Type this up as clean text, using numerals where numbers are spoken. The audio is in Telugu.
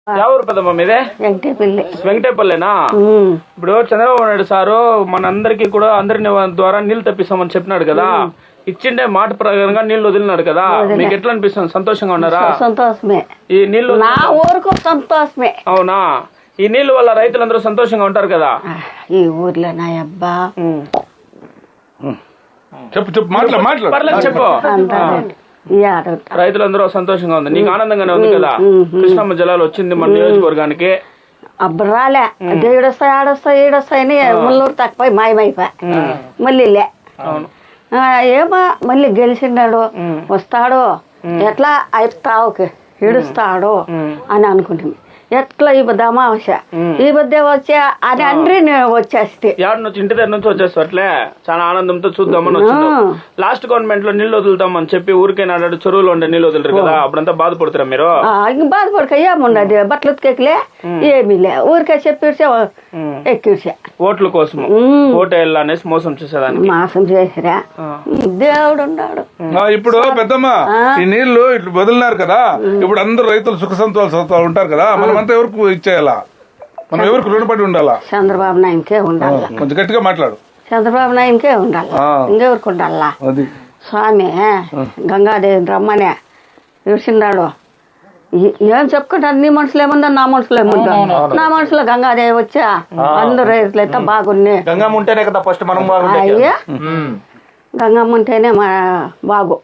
ఎవరు పెద్దమ్మ మీదే? వెంకటేపల్లినా? ఇప్పుడు చంద్రబాబు నాయుడు సారు మనందరికి కూడా అందరి ద్వారా నీళ్లు తెప్పిస్తామని చెప్పినాడు కదా, ఇచ్చిండే మాట ప్రకారంగా నీళ్లు వదిలినాడు కదా, మీకు ఎట్లా అనిపిస్తుంది? సంతోషంగా ఉన్నారా? సంతోషమే. ఈ నీళ్లు నా ఊరుకు సంతోషమే. అవునా? ఈ నీళ్లు వల్ల రైతులందరూ సంతోషంగా ఉంటారు కదా ఈ ఊర్లో. నా అబ్బా చెప్పు చెప్పు మాట్లాడు పర్లేదు చెప్పు. రైతులందరూ సంతోషంగా ఉంది, నీకు ఆనందంగానే ఉంది కదా? కృష్ణమ్మ జలాలు వచ్చింది మన నియోజకవర్గానికి. అబ్బు రాలే, ఏడొస్తాయి ఆడొస్తాయి ఈడొస్తాయని ముల్లూరు తక్కువ మాయమైపోయా. మళ్ళీ లే ఏమో మళ్ళీ గెలిచినాడు, వస్తాడు, ఎట్లా అయితావుకి ఇడుస్తాడు అని అనుకుంటుంది. ఎట్లా ఈ బద్ద అమావాస్య ఈ బద్దే వచ్చా అని అండ్రి వచ్చేస్తే ఇంటి దగ్గర నుంచి వచ్చేస్తా అట్లే చాలా ఆనందంతో చూద్దామని వచ్చింది. లాస్ట్ గవర్నమెంట్ లో నీళ్లు వదులుతామని చెప్పి ఊరికే నాడు చెరువులో ఉండే నీళ్లు వదులుతారు కదా, అప్పుడంతా బాధపడుతారా మీరు? ఇంక బాధపడక ఏముండదు, బట్టలు ఉతికేకలే ఏమీ లే, ఊరికే చెప్పిడిచే ఎక్కిడిచా. ఓట్ల కోసం ఓటు వెళ్ళానేసి మోసం చేసేదానికి మోసం చేసిరా. దేవుడు ఉన్నాడు. ఇప్పుడు పెద్దమ్మ ఈ నీళ్లు ఇట్లా వదిలినారు కదా, ఇప్పుడు అందరు రైతులు సుఖ సంతోషాలతో ఉంటారు కదా, మనమంతా ఎవరికి ఇచ్చేయాలా? మనం ఎవరికి రుణపడి ఉండాలా? చంద్రబాబు నాయునికే ఉండాలా. కొంచెం గట్టిగా మాట్లాడు. చంద్రబాబు నాయునికే ఉండాలా, ఇంకెవరికి ఉండాలా? స్వామి గంగాదేవిని రమ్మనే ఇడిచిన్నాడు. ఏం చెప్పుకుంటారు? నీ మనుషులు ఏముందో నా మనుషులు ఏముందో. నా మనుషులో గంగాదేవి వచ్చా అందరు రైతులైతే బాగున్నాయి. గంగమ్మ ఉంటేనే కదా ఫస్ట్ మనం బాగుంటాయి. అయ్యా గంగమ్మ ఉంటేనే మా బాగు.